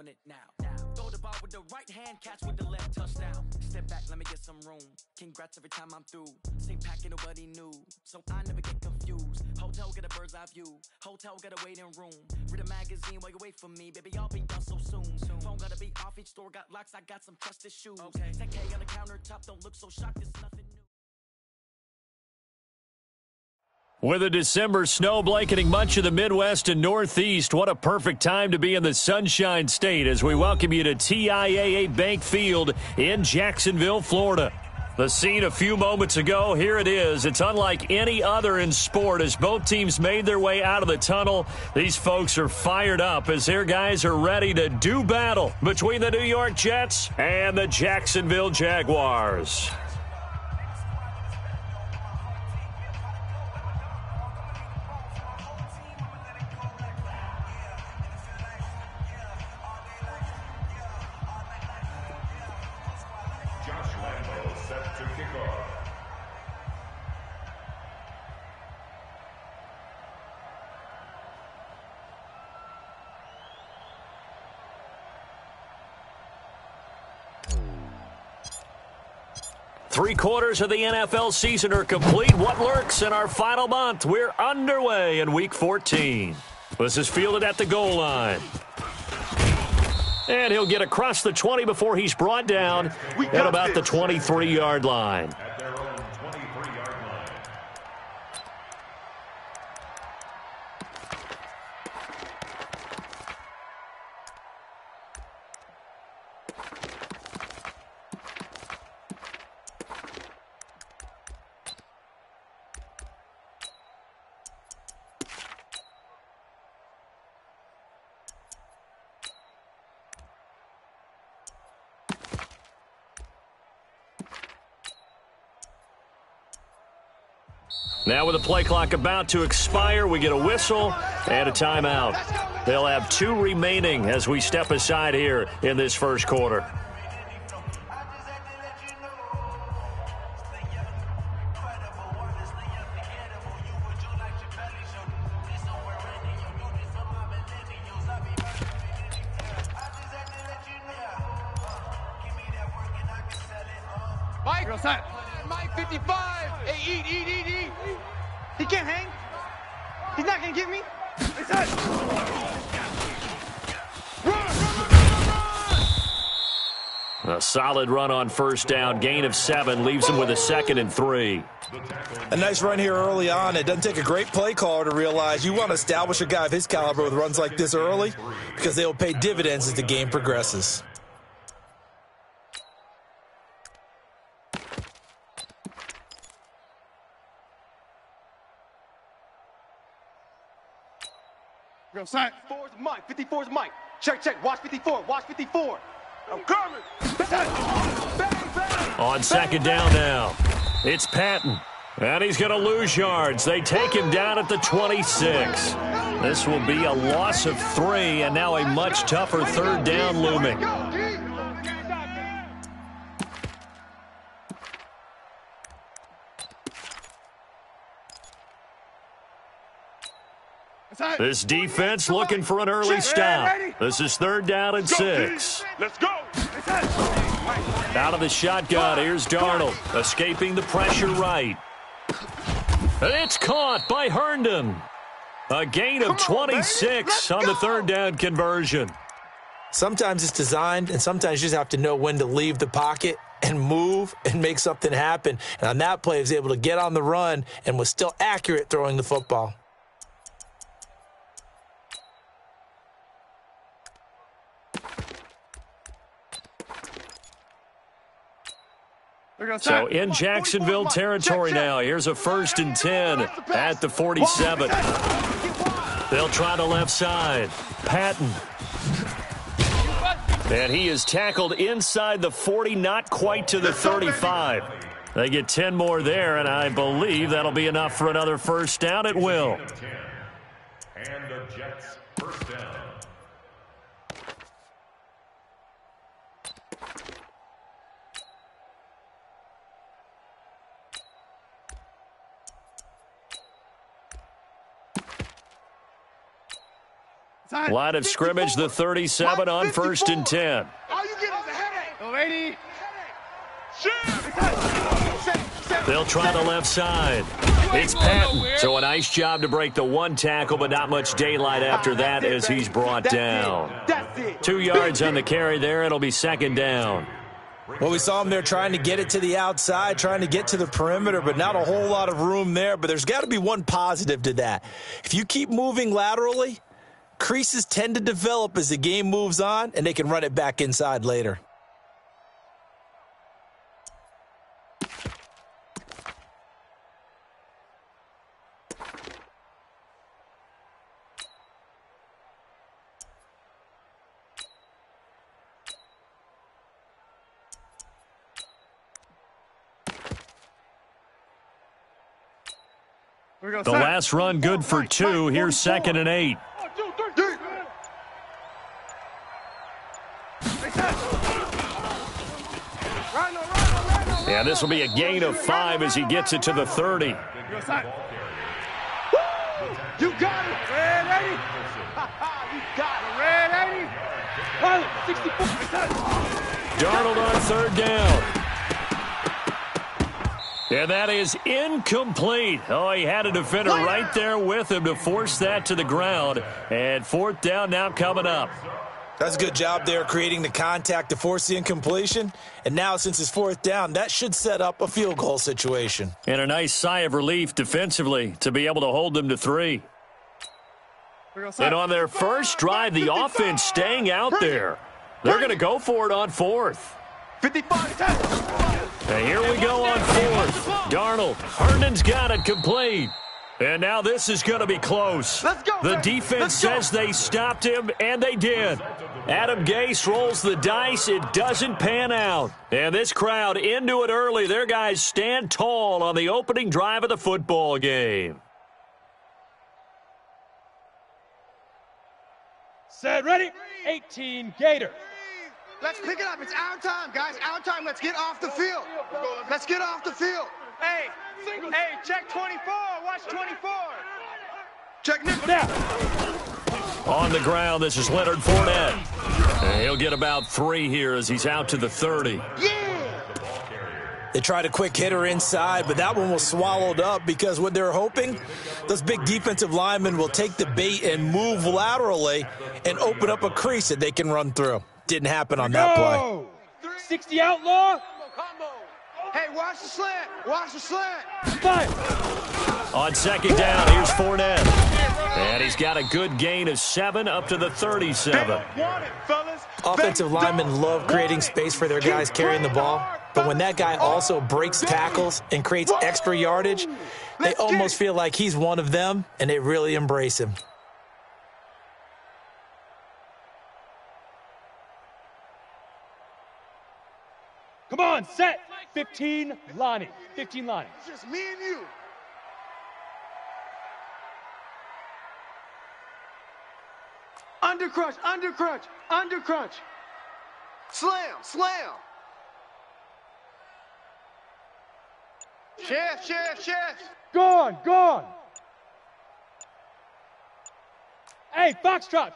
want it now. Throw the ball with the right hand, catch with the left, touchdown. Step back, let me get some room. Congrats every time I'm through. Same packing, nobody knew, so I never get confused. Hotel, get a bird's eye view. Hotel, get a waiting room. Read a magazine while you wait for me, baby, I'll be done so soon. Phone gotta be off, each store got locks, I got some trusted shoes. 10K on the countertop, don't look so shocked, it's nothing new. With a December snow blanketing much of the Midwest and Northeast, what a perfect time to be in the Sunshine State as we welcome you to TIAA Bank Field in Jacksonville, Florida. The scene a few moments ago, here it is. It's unlike any other in sport as both teams made their way out of the tunnel. These folks are fired up as their guys are ready to do battle between the New York Jets and the Jacksonville Jaguars. Three-quarters of the NFL season are complete. What lurks in our final month? We're underway in Week 14. This is fielded at the goal line. And he'll get across the 20 before he's brought down at about the 23-yard line. Now with the play clock about to expire, we get a whistle and a timeout. They'll have two remaining as we step aside here in this first quarter. Mike 55. Hey, eat. He can't hang. He's not going to get me. Run! A solid run on first down. Gain of 7 leaves him with a 2nd and 3. A nice run here early on. It doesn't take a great play caller to realize you want to establish a guy of his caliber with runs like this early because they will pay dividends as the game progresses. Sign. 54's Mike. 54's Mike. Check. Watch 54. Watch 54. I'm coming. Bang. On second down now, it's Patton. And he's going to lose yards. They take him down at the 26. This will be a loss of 3, and now a much tougher third down looming. This defense looking for an early stop. This is 3rd down and 6. Let's go. Out of the shotgun, here's Darnold, escaping the pressure right. It's caught by Herndon. A gain of 26 on the 3rd down conversion. Sometimes it's designed, and sometimes you just have to know when to leave the pocket and move and make something happen. And on that play, he was able to get on the run and was still accurate throwing the football. So in Jacksonville territory now. Here's a 1st and 10 at the 47. They'll try the left side. Patton. And he is tackled inside the 40, not quite to the 35. They get 10 more there, and I believe that'll be enough for another first down. It will. And the Jets first down. Line of scrimmage, the 37 on 1st and 10. All you get is a headache. Oh, 80. They'll try the left side. It's Patton. So a nice job to break the one tackle, but not much daylight after that as he's brought down. 2 yards on the carry there. It'll be 2nd down. Well, we saw him there trying to get it to the outside, trying to get to the perimeter, but not a whole lot of room there. But there's got to be one positive to that. If you keep moving laterally, creases tend to develop as the game moves on, and they can run it back inside later. The last run good for 2. Here's 2nd and 8. Yeah, this will be a gain of 5 as he gets it to the 30. You got it. Red 80. You got it. Red 80. 64. Darnold on 3rd down. And that is incomplete. Oh, he had a defender right there with him to force that to the ground. And 4th down now coming up. That's a good job there creating the contact to force the incompletion. And now since it's 4th down, that should set up a field goal situation. And a nice sigh of relief defensively to be able to hold them to 3. And on their first drive, the offense staying out there. They're going to go for it on 4th. 55. And here we go on 4th. Darnold. Herndon's got it complete. And now this is going to be close. Let's go, the man. defense says they stopped him, and they did. Adam Gase rolls the dice. It doesn't pan out. And this crowd into it early. Their guys stand tall on the opening drive of the football game. Set, ready? 18, Gator. Let's pick it up. It's our time, guys. Our time. Let's get off the field. Let's get off the field. Hey, check 24. Watch 24. Check Nick. Now. On the ground, this is Leonard Fournette. And he'll get about 3 here as he's out to the 30. Yeah. They tried a quick hitter inside, but that one was swallowed up because what they're hoping, those big defensive linemen will take the bait and move laterally and open up a crease that they can run through. Didn't happen on that play. 60 outlaw. Hey, watch the slant. Watch the slant. Fire. On 2nd down, here's Fournette. And he's got a good gain of 7 up to the 37. Offensive linemen love creating space for their guys carrying the ball, but when that guy also breaks tackles and creates extra yardage, they almost feel like he's one of them, and they really embrace him. Come on, set. 15, Lonnie. 15, Lonnie. It's just me and you. Undercrunch, undercrunch, undercrunch. Slam, slam. Chef. Gone. Hey, Foxtrot.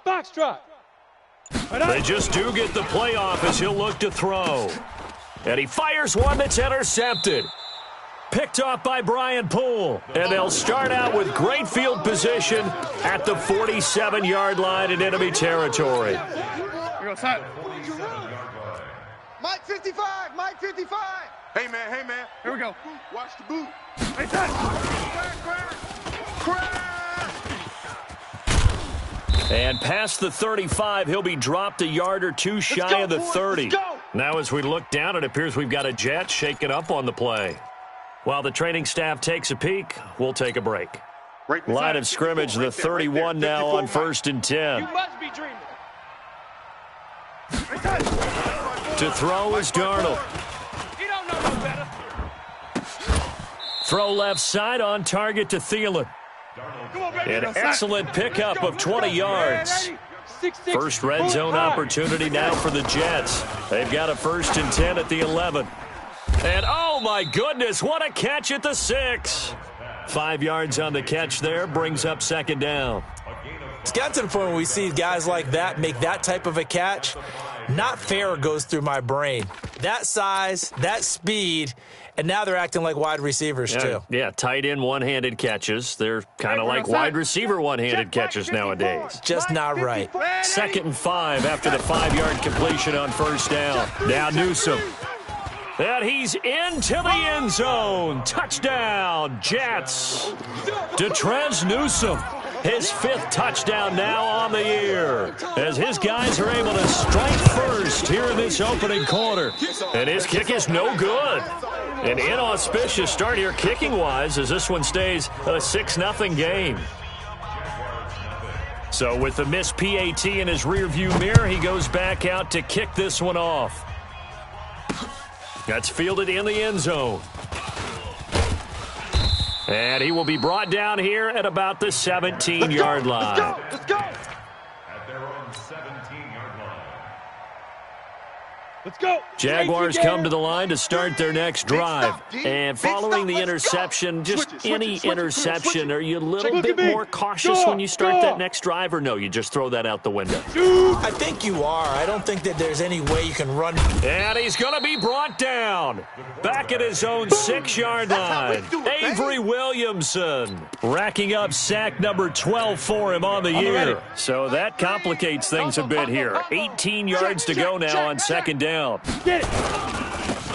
They just do get the playoff as he'll look to throw. And he fires one that's intercepted. Picked off by Brian Poole. And they'll start out with great field position at the 47-yard line in enemy territory. Mike 55. Hey, man. Here we go. Watch the boot. Hey, crack. And past the 35, he'll be dropped a yard or 2 shy of the 30. Now as we look down, it appears we've got a Jet shaking up on the play. While the training staff takes a peek, we'll take a break. Line of scrimmage, the 31 now on 1st and 10. You must be dreaming. To throw is Darnold. He don't know no better. Throw left side on target to Thielen. An excellent pickup of 20 yards. First red zone opportunity now for the Jets. They've got a 1st and 10 at the 11. And oh my goodness, what a catch at the 6. 5 yards on the catch there, brings up 2nd down. A gain of It's gotten to the point where we see guys like that make that type of a catch. Not fair goes through my brain. That size, that speed, and now they're acting like wide receivers too. Yeah, tight end one-handed catches. They're kind of like wide receiver one-handed catches nowadays. Just not right. 2nd and 5 after the 5-yard completion on first down. Now Newsome. And he's into the end zone. Touchdown, Jets. DeTrez Newsome. His 5th touchdown now on the year as his guys are able to strike first here in this opening quarter. And his kick is no good. An inauspicious start here kicking-wise as this one stays a 6-0 game. So with the missed PAT in his rearview mirror, he goes back out to kick this one off. That's fielded in the end zone. And he will be brought down here at about the 17-yard line. Let's go. At their own 17-yard line. Let's go. Jaguars come to the line to start their next drive. And following the interception, just any interception, are you a little bit more cautious when you start that next drive, or no, you just throw that out the window? I think you are. I don't think that there's any way you can run. And he's going to be brought down. Back at his own 6-yard line. Avery Williamson racking up sack number 12 for him on the year. So that complicates things a bit here. 18 yards to go now on 2nd down. Get it.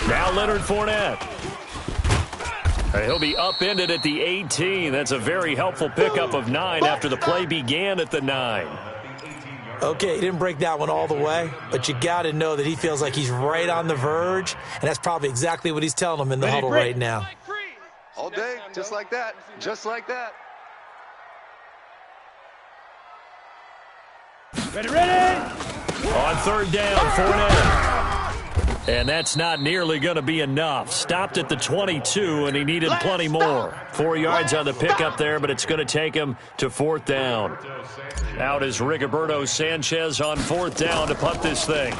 Now Leonard Fournette. He'll be upended at the 18. That's a very helpful pickup of 9 after the play began at the 9. Okay, he didn't break that one all the way, but you got to know that he feels like he's right on the verge, and that's probably exactly what he's telling them in the huddle right now. All day, just like that. Just like that. Ready. On 3rd down, Fournette. And that's not nearly going to be enough. Stopped at the 22, and he needed plenty more. 4 yards on the pickup there, but it's going to take him to 4th down. Out is Rigoberto Sanchez on 4th down to punt this thing.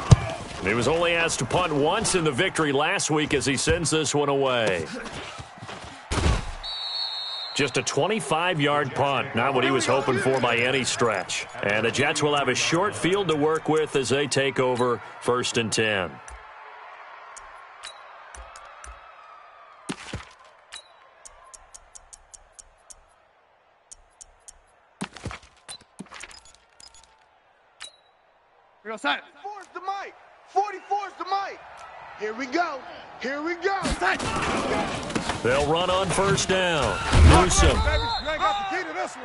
He was only asked to punt once in the victory last week as he sends this one away. Just a 25-yard punt, not what he was hoping for by any stretch. And the Jets will have a short field to work with as they take over 1st and 10. Here we go, Simon. 44's the mic. 44's the mic. Here we go. Here we go. They'll run on 1st down. Newsome.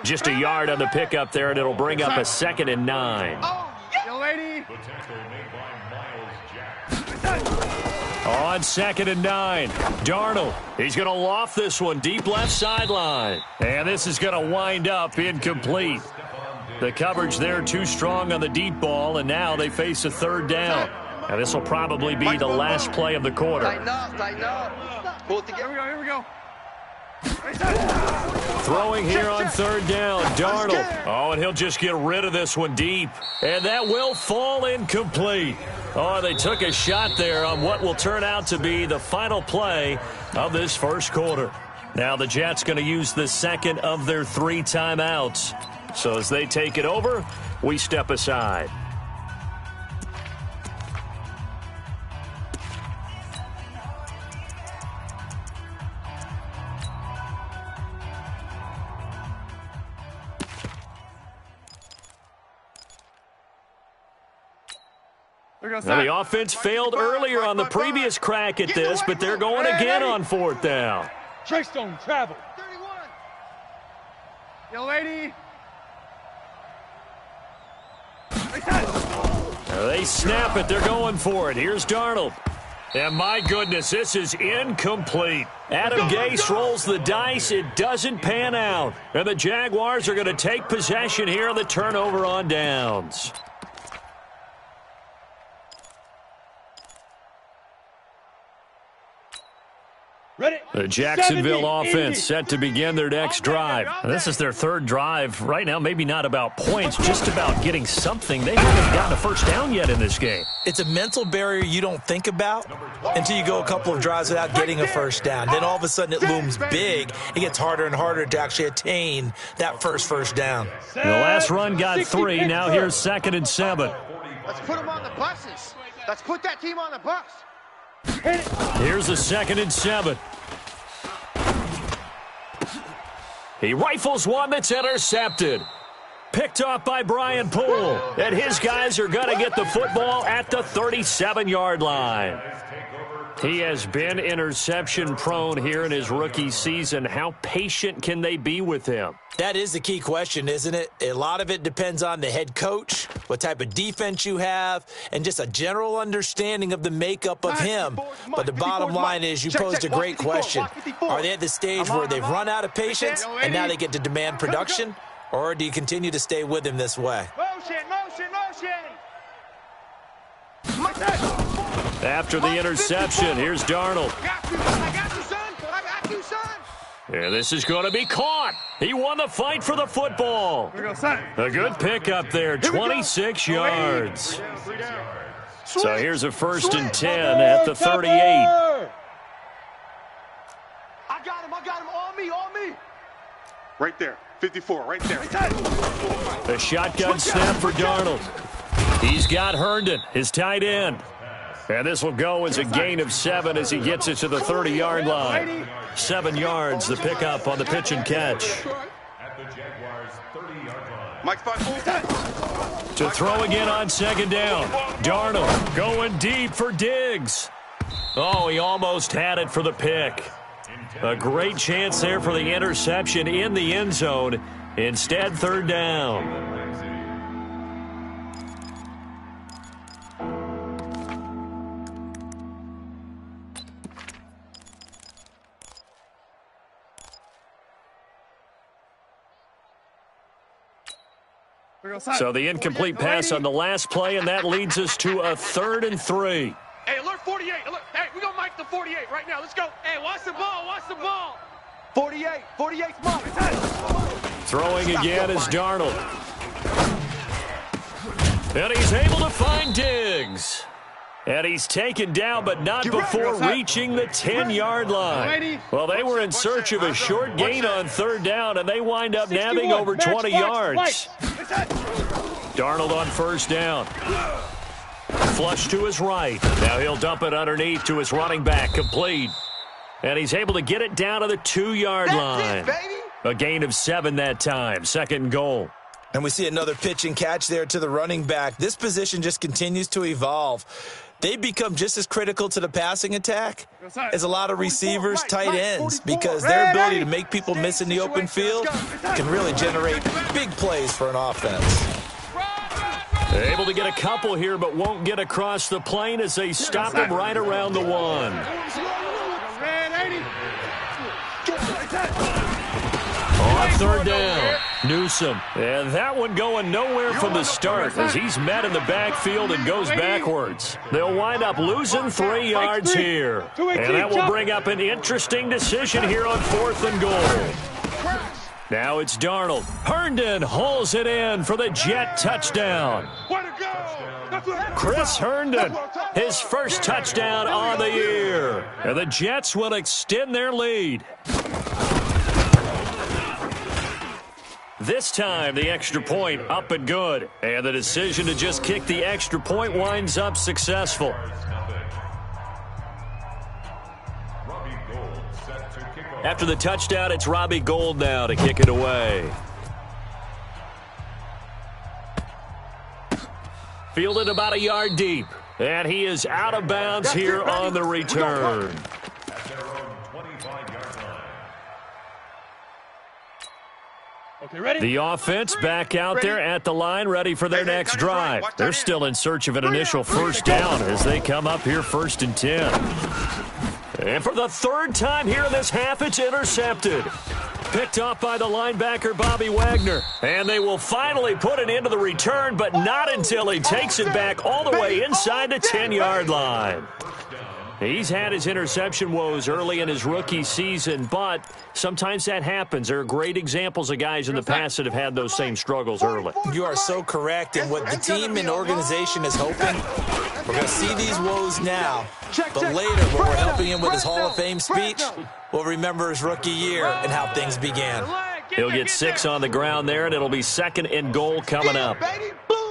Just a yard on the pickup there, and it'll bring up a 2nd and 9. Young lady. The tackle made by Miles Jack. On 2nd and 9, Darnold. He's going to loft this one deep left sideline. And this is going to wind up incomplete. The coverage there too strong on the deep ball, and now they face a 3rd down. And this will probably be the last play of the quarter. Tighten up. Pull it together. Here we go. Throwing here on 3rd down, Darnold. Oh, and he'll just get rid of this one deep. And that will fall incomplete. Oh, they took a shot there on what will turn out to be the final play of this 1st quarter. Now the Jets going to use the 2nd of their 3 timeouts. So as they take it over, we step aside. Now the offense failed earlier on the previous crack at this, but they're going again on 4th down. Treystone travel. 31. Young lady. Now they snap it. They're going for it. Here's Darnold. And my goodness, this is incomplete. Adam Gase rolls the dice. It doesn't pan out. And the Jaguars are going to take possession here on the turnover on downs. Ready? The Jacksonville 70, offense 80. set to begin their next drive. This is their third drive. Right now, maybe not about points, just about getting something. They haven't gotten a first down yet in this game. It's a mental barrier you don't think about until you go a couple of drives without getting a first down. Then all of a sudden it looms big. It gets harder and harder to actually attain that first down. The last run got 3. Now here's 2nd and 7. Let's put them on the buses. Let's put that team on the bus. Here's a 2nd and 7. He rifles one that's intercepted. Picked off by Brian Poole. And his guys are going to get the football at the 37-yard line. He has been interception prone here in his rookie season. How patient can they be with him? That is the key question, isn't it? A lot of it depends on the head coach, what type of defense you have, and just a general understanding of the makeup of him. But the bottom line is you posed a great question. Are they at the stage where they've run out of patience and now they get to demand production? Or do you continue to stay with him this way? Motion. After the interception, here's Darnold. I got you, son. And this is going to be caught. He won the fight for the football. A good pickup there, 26 yards. So here's a 1st and 10 at the 38. I got him. On me. Right there. 54, right there. A shotgun snap for Darnold. He's got Herndon, his tight end. And this will go as a gain of 7 as he gets it to the 30-yard line. 7 yards, the pickup on the pitch and catch. At the Jaguars' 30-yard line. Mike, To throw again on 2nd down. Darnold going deep for Diggs. Oh, he almost had it for the pick. A great chance there for the interception in the end zone. Instead, 3rd down. So the incomplete pass on the last play, and that leads us to a 3rd and 3. Hey, alert 48. Alert. Hey, we're going to mic the 48 right now. Let's go. Hey, watch the ball. 48's mine. Throwing again is Darnold. And he's able to find Diggs. And he's taken down, but not before reaching the 10-yard line. Well, they were in search of a short gain on 3rd down, and they wind up nabbing over 20 yards. Darnold on 1st down. Flush to his right. Now he'll dump it underneath to his running back, complete. And he's able to get it down to the 2-yard line. A gain of 7 that time. 2nd and goal. And we see another pitch and catch there to the running back. This position just continues to evolve. They become just as critical to the passing attack as a lot of receivers, tight ends, because their ability to make people miss in the open field can really generate big plays for an offense. Able to get a couple here, but won't get across the plane as they stop him right around the 1. On 3rd down, Newsome. And that one going nowhere from the start as he's met in the backfield and goes backwards. They'll wind up losing 3 yards here. And that will bring up an interesting decision here on 4th and goal. Now it's Darnold. Herndon hauls it in for the Jet touchdown. Chris Herndon, his first touchdown on the year. And the Jets will extend their lead. This time, the extra point up and good. And the decision to just kick the extra point winds up successful. After the touchdown, it's Robbie Gould now to kick it away. Fielded about a yard deep. And he is out of bounds here on the return. Okay, ready? The offense back out there at the line, ready for their next drive. They're still in search of an initial first down as they come up here 1st and 10. And for the 3rd time here in this half, it's intercepted. Picked off by the linebacker, Bobby Wagner. And they will finally put it into the return, but not until he takes it back all the way inside the 10-yard line. He's had his interception woes early in his rookie season, but sometimes that happens. There are great examples of guys in the past that have had those same struggles early. You are so correct, and what the team and organization is hoping, we're going to see these woes now, but later when we're helping him with his Hall of Fame speech, we'll remember his rookie year and how things began. He'll get 6 on the ground there, and it'll be 2nd and goal coming up.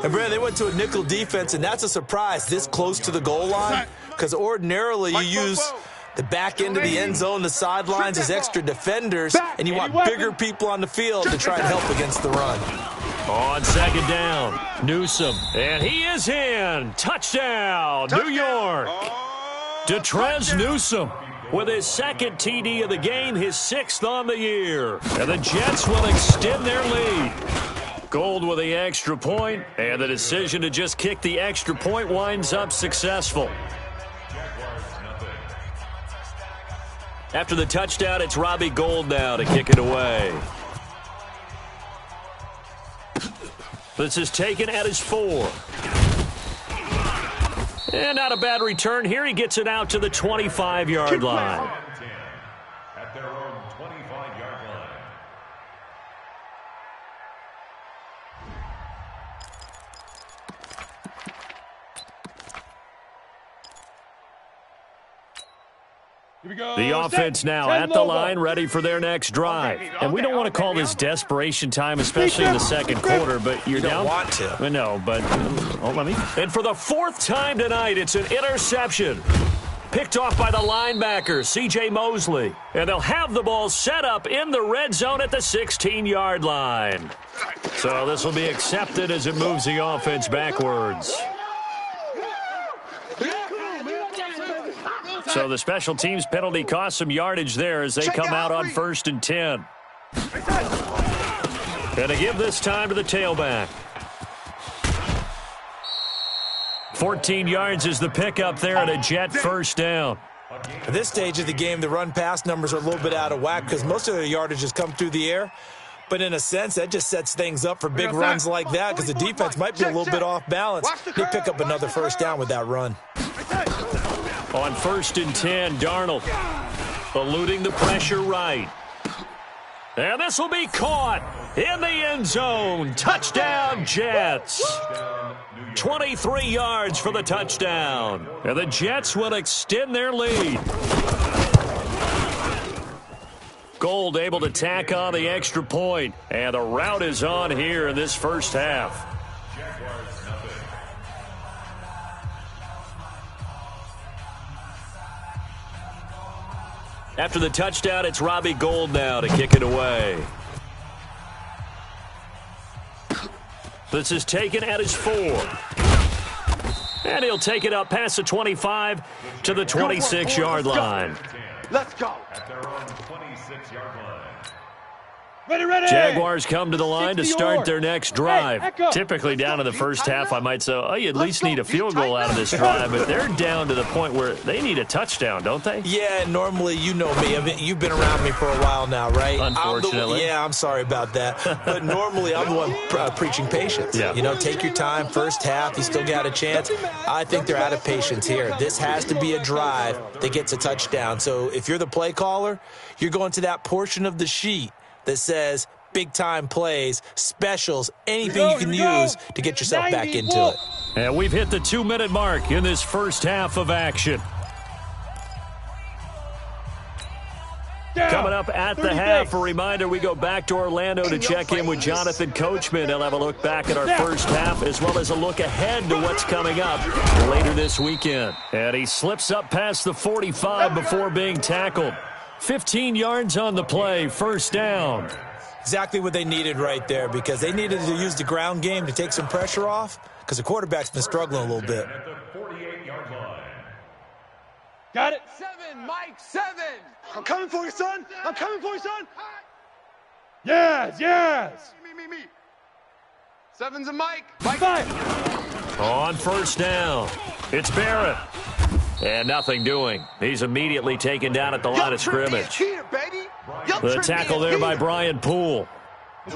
And, Brad, they went to a nickel defense, and that's a surprise this close to the goal line, because ordinarily you use the back end of the end zone, the sidelines as extra defenders, and you want bigger people on the field to try and help against the run. On 2nd down, Newsome, and he is in. Touchdown, New York. Detrez Newsome with his 2nd TD of the game, his 6th on the year. And the Jets will extend their lead. Gold with the extra point, and the decision to just kick the extra point winds up successful. After the touchdown, it's Robbie Gould now to kick it away. This is taken at his 4. And not a bad return here. He gets it out to the 25-yard line. At their own 25-yard line. Here we go. The offense now at the line, ready for their next drive. And we don't want to call this desperation time, especially in the second quarter, but you're down. You don't want to. No, but let me. And for the 4th time tonight, it's an interception. Picked off by the linebacker, C.J. Mosley. And they'll have the ball set up in the red zone at the 16-yard line. So this will be accepted as it moves the offense backwards. So the special teams penalty cost some yardage there as they come out on 1st and 10. And to give this time to the tailback. 14 yards is the pickup there at a Jet 1st down. At this stage of the game, the run-pass numbers are a little bit out of whack because most of their yardage has come through the air. But in a sense, that just sets things up for big runs like that because the defense might be a little bit off balance. They pick up another 1st down with that run. On 1st and 10, Darnold eluding the pressure right. And this will be caught in the end zone. Touchdown, Jets. 23 yards for the touchdown. And the Jets will extend their lead. Gould able to tack on the extra point. And the route is on here in this first half. After the touchdown, it's Robbie Gould now to kick it away. This is taken at his 4. And he'll take it up past the 25 to the 26-yard line. Let's go. At their own 26-yard line. Ready. Jaguars come to the line to start their next drive. Typically down in the first half, I might say, oh, you at least need a field goal out of this drive, but they're down to the point where they need a touchdown, don't they? Yeah, normally, you know me. You've been around me for a while now, right? Unfortunately. I'm sorry about that. But normally, I'm the one preaching patience. Yeah. You know, take your time. First half, you still got a chance. I think they're out of patience here. This has to be a drive that gets a touchdown. So if you're the play caller, you're going to that portion of the sheet that says big-time plays, specials, anything you can use to get yourself back into it. And we've hit the 2-minute mark in this first half of action. Coming up at the half, a reminder, we go back to Orlando to check in with Jonathan Coachman. He'll have a look back at our first half as well as a look ahead to what's coming up later this weekend. And he slips up past the 45 before being tackled. 15 yards on the play, 1st down. Exactly what they needed right there because they needed to use the ground game to take some pressure off because the quarterback's been struggling a little bit. At the 48-yard line. Got it. 7, Mike, 7. I'm coming for you, son. I'm coming for you, son. Yes. Me. 7's a Mike. Mike. On 1st down, it's Barrett. And nothing doing. He's immediately taken down at the line of scrimmage. The tackle there by Brian Poole.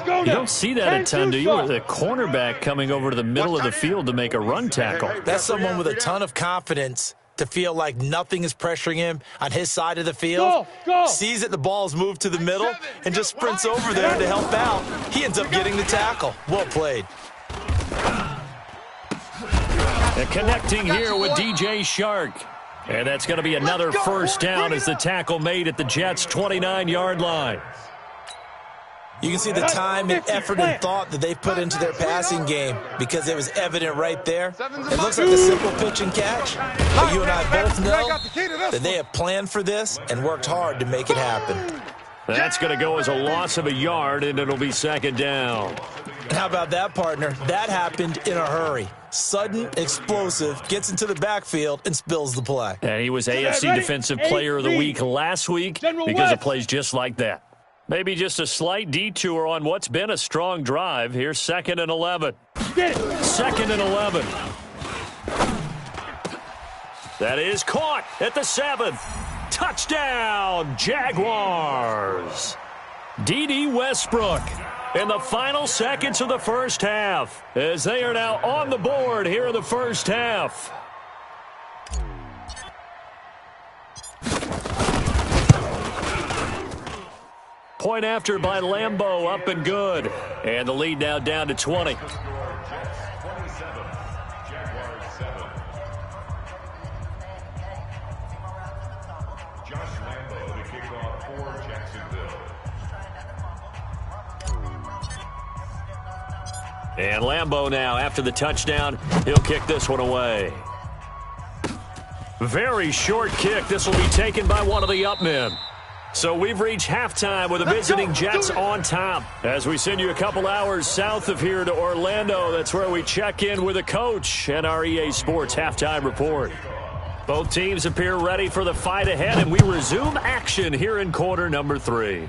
You don't see that a ton, do you? The cornerback coming over to the middle of the field to make a run tackle. That's someone with a ton of confidence to feel like nothing is pressuring him on his side of the field. Sees that the ball's moved to the middle and just sprints over there to help out. He ends up getting the tackle. Well played. And connecting here with DJ Shark. And that's going to be another first down as the tackle made at the Jets' 29-yard line. You can see the time and effort and thought that they've put into their passing game because it was evident right there. It looks like a simple pitch and catch, but you and I both know that they have planned for this and worked hard to make it happen. That's going to go as a loss of a yard, and it'll be second down. How about that, partner? That happened in a hurry. Sudden, explosive, gets into the backfield, and spills the play. And he was AFC Defensive Player of the Week last week because of plays just like that. Maybe just a slight detour on what's been a strong drive. Here's 2nd and 11. 2nd and 11. That is caught at the 7th. Touchdown, Jaguars. D.D. Westbrook in the final seconds of the first half as they are now on the board here in the first half. Point after by Lambeau, up and good. And the lead now down to 20. And Lambeau now, after the touchdown, he'll kick this one away. Very short kick. This will be taken by one of the up men. So we've reached halftime with the visiting Jets on top. As we send you a couple hours south of here to Orlando, that's where we check in with the coach and our EA Sports halftime report. Both teams appear ready for the fight ahead, and we resume action here in quarter number 3.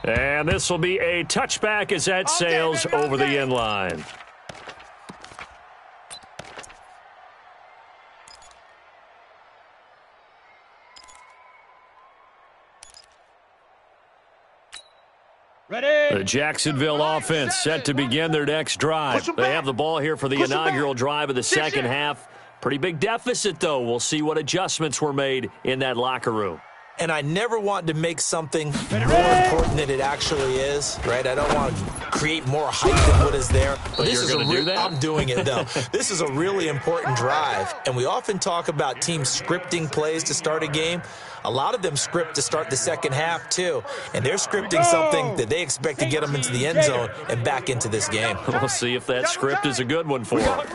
And this will be a touchback as that sails over the end line. Ready. The Jacksonville offense set to begin their next drive. They have the ball here for the inaugural drive of the second half. Pretty big deficit, though. We'll see what adjustments were made in that locker room. And I never want to make something more important than it actually is, right? I don't want to create more hype than what is there. But this is going to do that? I'm doing it, though. This is a really important drive. And we often talk about teams scripting plays to start a game. A lot of them script to start the second half, too. And they're scripting something that they expect to get them into the end zone and back into this game. We'll see if that script is a good one for them.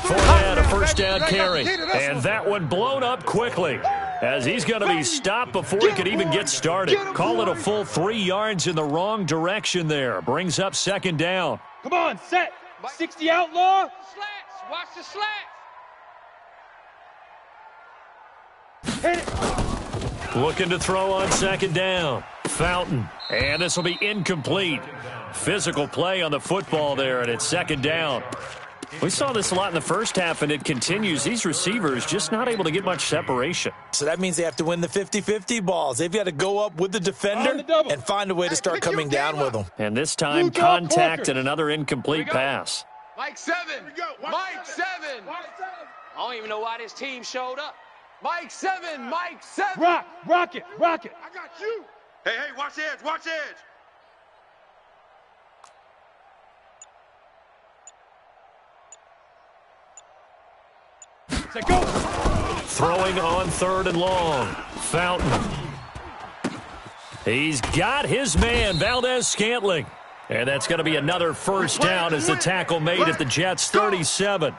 Fournette, a first down carry. And that one blown up quickly, as he's going to be stopped before he could even get started. Call it a full 3 yards in the wrong direction there. Brings up second down. Come on, set. 60 outlaw. Slats. Watch the slats. Hit it. Looking to throw on second down. Fountain. And this will be incomplete. Physical play on the football there, and it's second down. We saw this a lot in the first half, and it continues. These receivers just not able to get much separation. So that means they have to win the 50-50 balls. They've got to go up with the defender and find a way to start coming down with them. And this time, contact and another incomplete pass. Mike 7. Mike 7. I don't even know why this team showed up. Mike 7. Mike 7. Rock it. I got you. Hey, watch the edge. Watch the edge. Go. Throwing on 3rd and long. Fountain. He's got his man, Valdez-Scantling. And that's going to be another first down as the tackle made at the Jets' 37.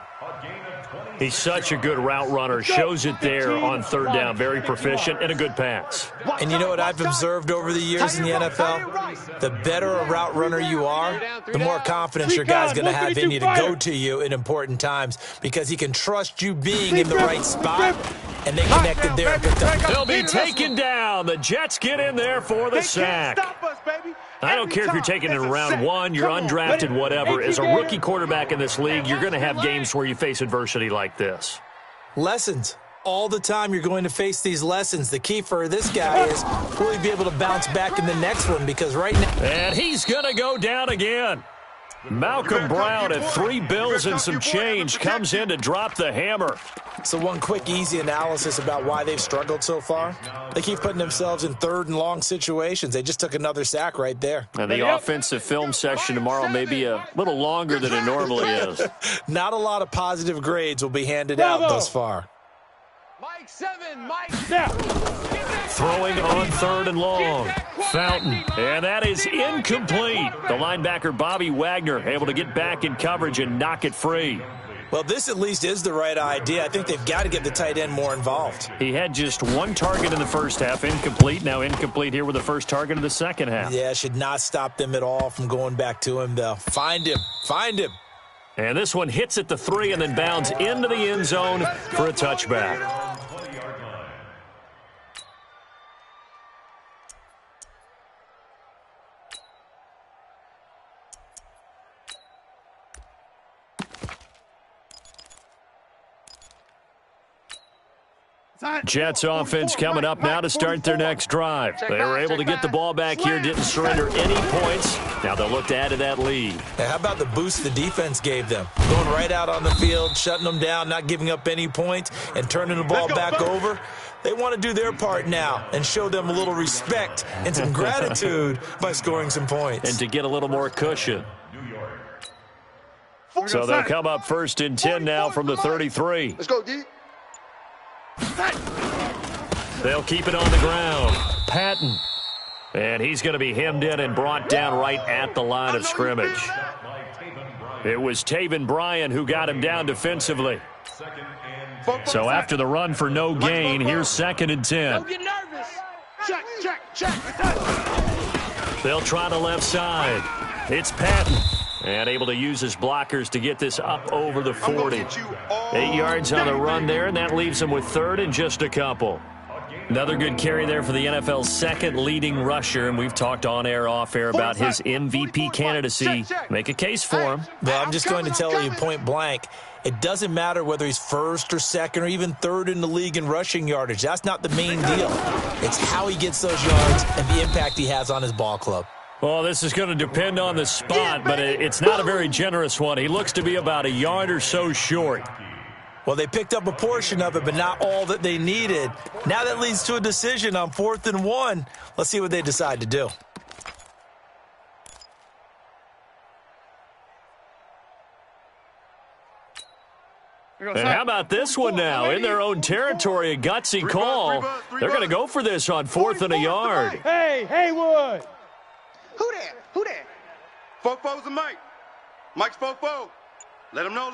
He's such a good route runner. Shows it there on 3rd down. Very proficient and a good pass. And you know what I've observed over the years in the NFL? The better a route runner you are, the more confidence your guy's going to have in you to go to you in important times, because he can trust you being in the right spot, and they connected there and picked up. They'll be taken down. The Jets get in there for the sack. I don't care if you're taking it in round 1, you're undrafted, whatever. As a rookie quarterback in this league, you're going to have games where you face adversity like this. Lessons. All the time you're going to face these lessons. The key for this guy is, will he be able to bounce back in the next one? Because right now... And he's going to go down again. Malcolm Brown at $3 and some change comes in to drop the hammer. So one quick, easy analysis about why they've struggled so far. They keep putting themselves in third and long situations. They just took another sack right there. And the offensive film session tomorrow may be a little longer than it normally is. Not a lot of positive grades will be handed out thus far. Mike 7, Mike. Throwing on third and long. Fountain. And that is incomplete. The linebacker, Bobby Wagner, able to get back in coverage and knock it free. Well, this at least is the right idea. I think they've got to get the tight end more involved. He had just one target in the first half, incomplete. Now incomplete here with the first target in the second half. Yeah, should not stop them at all from going back to him, though. Find him. Find him. And this one hits at the 3 and then bounds into the end zone for a touchback. Jets offense coming up now to start their next drive. They were able to get the ball back here, didn't surrender any points. Now they'll look to add to that lead. How about the boost the defense gave them? Going right out on the field, shutting them down, not giving up any points, and turning the ball back over. They want to do their part now and show them a little respect and some gratitude by scoring some points. And to get a little more cushion. So they'll come up 1st and 10 now from the 33. Let's go, D. They'll keep it on the ground. Patton. And he's going to be hemmed in and brought down right at the line of scrimmage. It was Taven Bryan who got him down defensively. So after the run for no gain, here's 2nd and 10. Don't get nervous. Check. They'll try the left side. It's Patton. And able to use his blockers to get this up over the 40. 8 yards on the run there, and that leaves him with 3rd and just a couple. Another good carry there for the NFL's 2nd leading rusher, and we've talked on air, off air about his MVP candidacy. Make a case for him. Well, I'm just going to tell you point blank, it doesn't matter whether he's 1st or 2nd or even 3rd in the league in rushing yardage. That's not the main deal. It's how he gets those yards and the impact he has on his ball club. Well, this is going to depend on the spot, but it's not a very generous one. He looks to be about a yard or so short. Well, they picked up a portion of it, but not all that they needed. Now that leads to a decision on 4th and 1. Let's see what they decide to do. And how about this one now? In their own territory, a gutsy call. They're going to go for this on 4th and a yard. Hey, Haywood! Who there? Fofo's and Mike. Mike's Fofo. Let him know.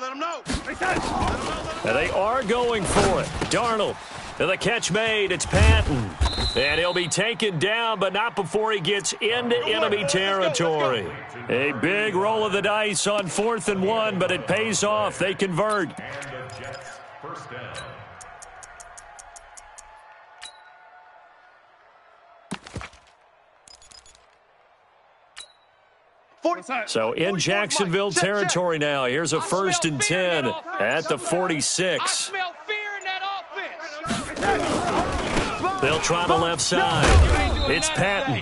And they are going for it. Darnold. To the catch made. It's Patton. And he'll be taken down, but not before he gets into enemy territory. A big roll of the dice on 4th and 1, but it pays off. They convert. First down. So in Jacksonville territory now. Here's a 1st and 10 at the 46. I smell fear in that offense. They'll try the left side. It's Patton.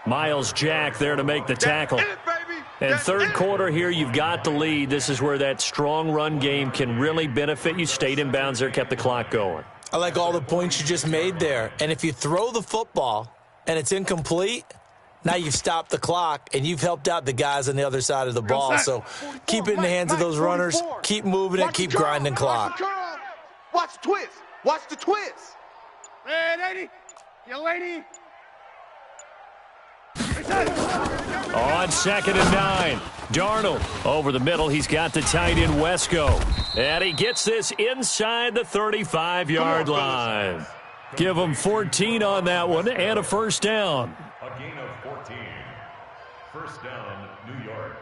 Miles Jack there to make the tackle. And 3rd quarter here, you've got the lead. This is where that strong run game can really benefit you. Stayed in bounds there, kept the clock going. I like all the points you just made there. And if you throw the football and it's incomplete, now you've stopped the clock, and you've helped out the guys on the other side of the ball. So keep it in the hands of those runners. Keep moving it. Keep grinding clock. Watch the twist. Watch the twist. Hey, lady. You lady. On 2nd and 9. Darnold over the middle. He's got the tight end Wesco. And he gets this inside the 35-yard line. Give him 14 on that one and a 1st down. A gain of 14. First down, New York.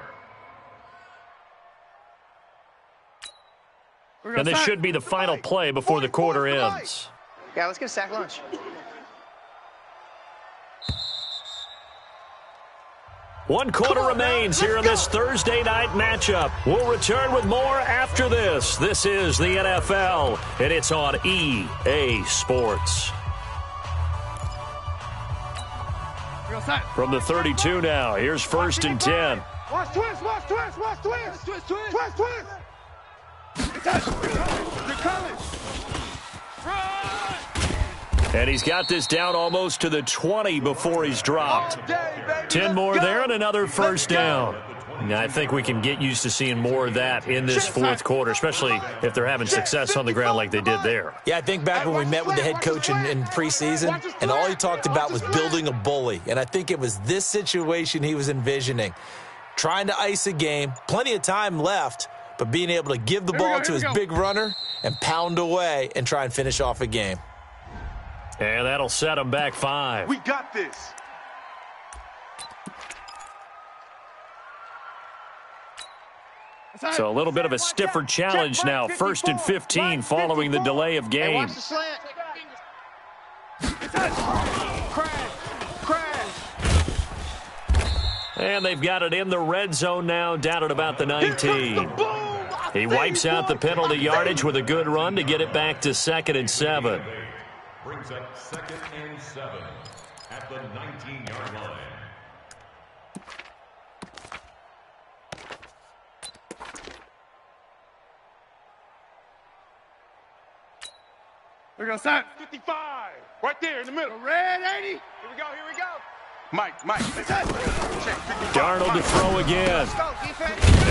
And this should be the final play before the quarter ends. Yeah, let's get a sack lunch. One quarter remains here in this Thursday night matchup. We'll return with more after this. This is the NFL, and it's on EA Sports. From the 32 now, here's 1st and 10 Watch twist, watch twist, watch twist. Twist, twist. Twist, twist. They're coming. And he's got this down almost to the 20 before he's dropped. 10 more there and another first down. Now, I think we can get used to seeing more of that in this fourth quarter, especially if they're having success on the ground like they did there. Yeah, I think back when we met with the head coach in preseason, and all he talked about was building a bully. And I think it was this situation he was envisioning. Trying to ice a game, plenty of time left, but being able to give the ball to his big runner and pound away and try and finish off a game. And that'll set him back 5. We got this. So a little bit of a stiffer challenge now. 1st and 15 following the delay of game. Watch the slant. Crash. Crash. And they've got it in the red zone now, down at about the 19. He wipes out the penalty yardage with a good run to get it back to 2nd and 7. Brings up 2nd and 7 at the 19-yard line. We're going to start 55. Right there in the middle. Red 80. Here we go, here we go. Mike. Darnold to throw again.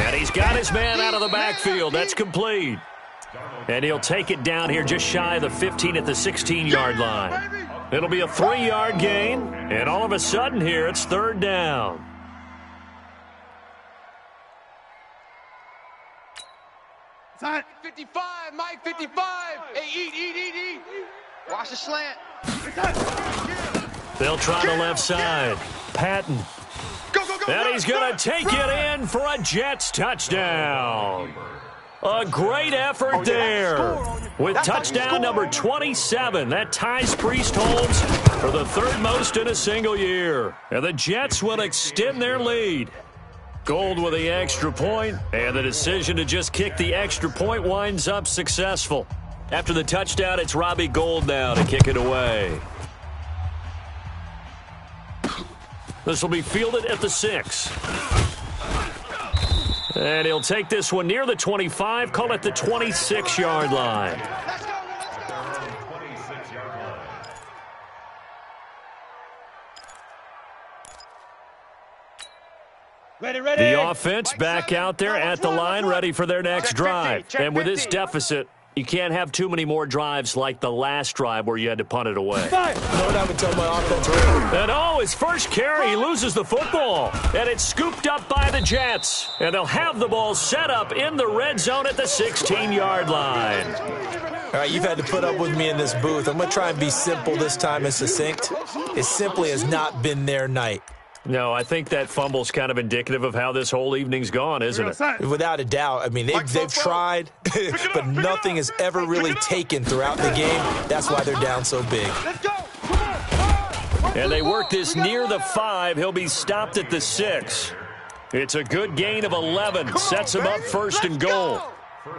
And he's got his man out of the backfield. That's complete. And he'll take it down here just shy of the 15 at the 16-yard line. It'll be a 3-yard gain. And all of a sudden here, it's 3rd down. Side 55, Mike 55. Hey, eat. Watch the slant. They'll try the left side. Patton. Go. And he's going to take it in for a Jets touchdown. A great effort there. With touchdown number 27, that ties Priest-Holmes for the 3rd most in a single year. And the Jets will extend their lead. Gold with the extra point, and the decision to just kick the extra point winds up successful. After the touchdown, it's Robbie Gould now to kick it away. This will be fielded at the 6. And he'll take this one near the 25, call it the 26-yard line. Ready. The offense back out there at the line, ready for their next drive. And with this deficit, you can't have too many more drives like the last drive where you had to punt it away. You know what I would tell my offense right? And his first carry, he loses the football. And it's scooped up by the Jets. And they'll have the ball set up in the red zone at the 16-yard line. All right, you've had to put up with me in this booth. I'm going to try and be simple this time and succinct. It simply has not been their night. No, I think that fumble's kind of indicative of how this whole evening's gone, isn't it? Without a doubt. I mean, they've tried, but nothing has ever really taken throughout the game. That's why they're down so big. And they work this near the 5. He'll be stopped at the 6. It's a good gain of 11. Sets him up 1st and goal.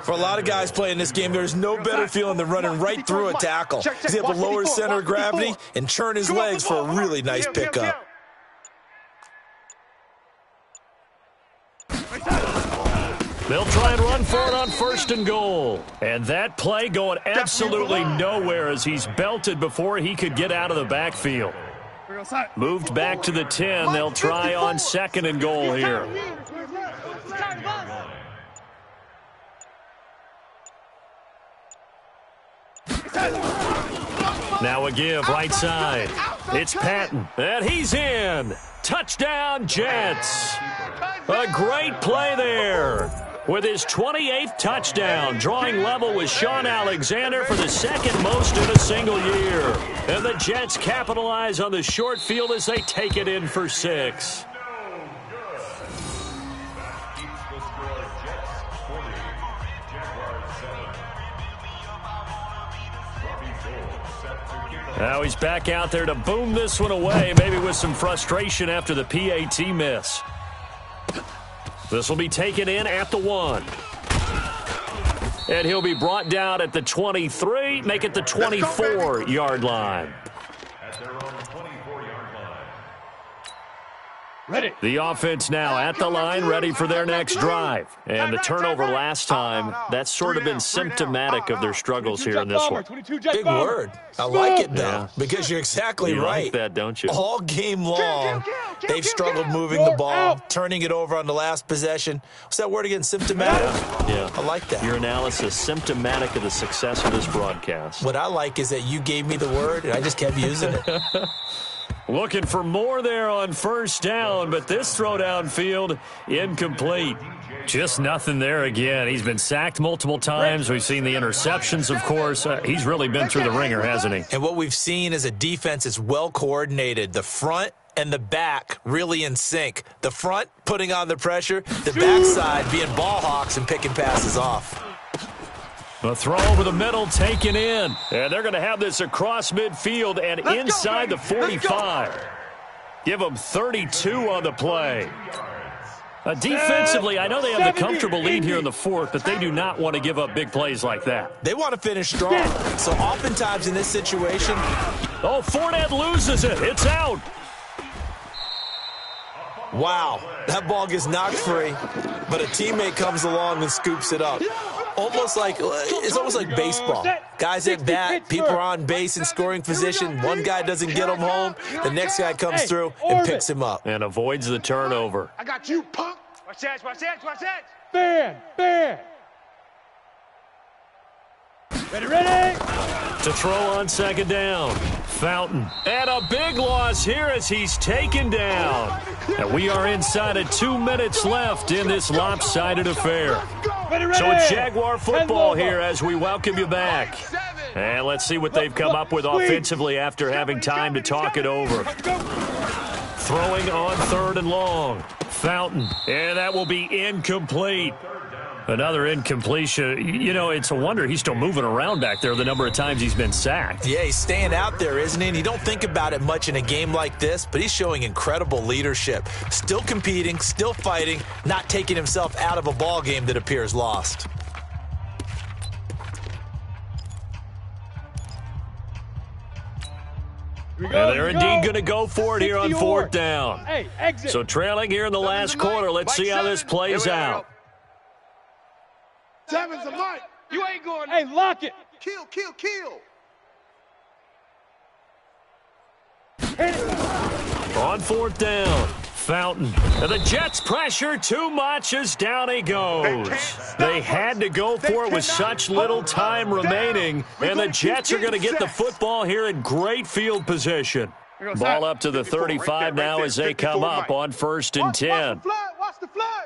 For a lot of guys playing this game, there's no better feeling than running right through a tackle. He's able to lower his center of gravity and turn his legs for a really nice pickup. They'll try and run for it on 1st and goal. And that play going absolutely nowhere as he's belted before he could get out of the backfield. Moved back to the 10. They'll try on 2nd and goal here. Now a give right side. It's Patton. And he's in. Touchdown, Jets. A great play there. With his 28th touchdown, drawing level with Sean Alexander for the 2nd most in a single year. And the Jets capitalize on the short field as they take it in for 6. Now he's back out there to boom this one away, maybe with some frustration after the PAT miss. This will be taken in at the 1. And he'll be brought down at the 23, make it the 24-yard line. At their own 24-yard line. Ready. The offense now at the line, ready for their next drive. And the turnover last time, that's sort of been symptomatic of their struggles here in this one. Big word. I like it, though, because you're exactly you right. Like that, don't you? All game long, they've struggled moving the ball, turning it over on the last possession. What's that word again? Symptomatic? Yeah. I like that. Your analysis, symptomatic of the success of this broadcast. What I like is that you gave me the word, and I just kept using it. Looking for more there on first down, but this throw downfield incomplete. Just nothing there again. He's been sacked multiple times. We've seen the interceptions, of course. He's really been through the ringer, hasn't he? And what we've seen is a defense that's well coordinated. The front and the back really in sync. The front putting on the pressure, the backside being ball hawks and picking passes off. The throw over the middle taken in. And they're going to have this across midfield and inside the 45. Give them 32 on the play. Defensively, I know they have the comfortable lead here in the fourth, but they do not want to give up big plays like that. They want to finish strong. So oftentimes in this situation... Oh, Fournette loses it. It's out. Wow, that ball gets knocked free, but a teammate comes along and scoops it up. It's almost like baseball. Guys at bat, people are on base in scoring position. One guy doesn't get him home. The next guy comes through and picks him up. And avoids the turnover. I got you, punk. Watch that, watch that, watch that. Fan. Ready. To throw on second down. Fountain. And a big loss here as he's taken down. And we are inside of 2 minutes left in this lopsided affair. So it's Jaguar football here as we welcome you back. And let's see what they've come up with offensively after having time to talk it over. Throwing on third and long. Fountain. And that will be incomplete. Another incompletion. You know, it's a wonder he's still moving around back there the number of times he's been sacked. Yeah, he's staying out there, isn't he? And you don't think about it much in a game like this, but he's showing incredible leadership. Still competing, still fighting, not taking himself out of a ball game that appears lost. And they're indeed going to go for it here on fourth down. So trailing here in the last quarter, let's see how this plays out. Seven's a Mike. You ain't going. Hey, lock it. Kill. On fourth down, Fountain. And the Jets pressure too much as down he goes. They had to go for it with such little time remaining. And the Jets are going to get the football here in great field position. Ball up to the 35 now as they come up on 1st and 10. Watch the flood.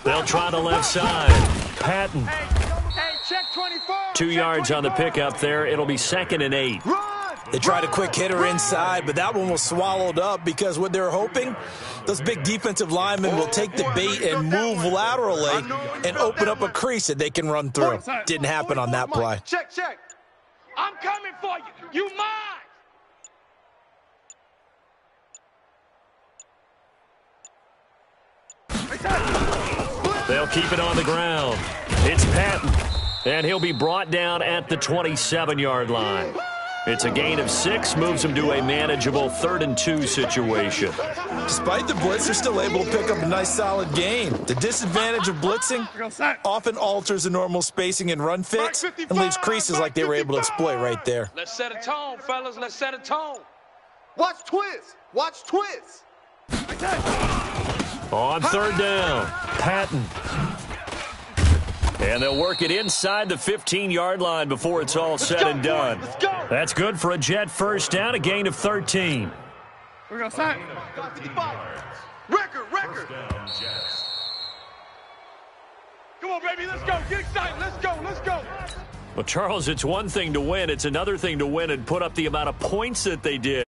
They'll try the left side. Patton. Hey, check 24. 2 yards on the pickup there. It'll be 2nd and 8. They tried a quick hitter inside, but that one was swallowed up because what they're hoping, those big defensive linemen will take the bait and move laterally and open up a crease that they can run through. Didn't happen on that play. Check. I'm coming for you. You mine. They'll keep it on the ground. It's Patton, and he'll be brought down at the 27-yard line. It's a gain of 6, moves him to a manageable 3rd and 2 situation. Despite the blitz, they're still able to pick up a nice, solid gain. The disadvantage of blitzing often alters the normal spacing and run fits and leaves creases like they were able to exploit right there. Let's set a tone, fellas. Let's set a tone. Watch twist. On 3rd down, Patton. And they'll work it inside the 15-yard line before it's all said and done. That's good for a Jet first down, a gain of 13. We're going to sign. Record. Come on, baby, let's go. Get excited. Let's go. Well, Charles, it's one thing to win. It's another thing to win and put up the amount of points that they did.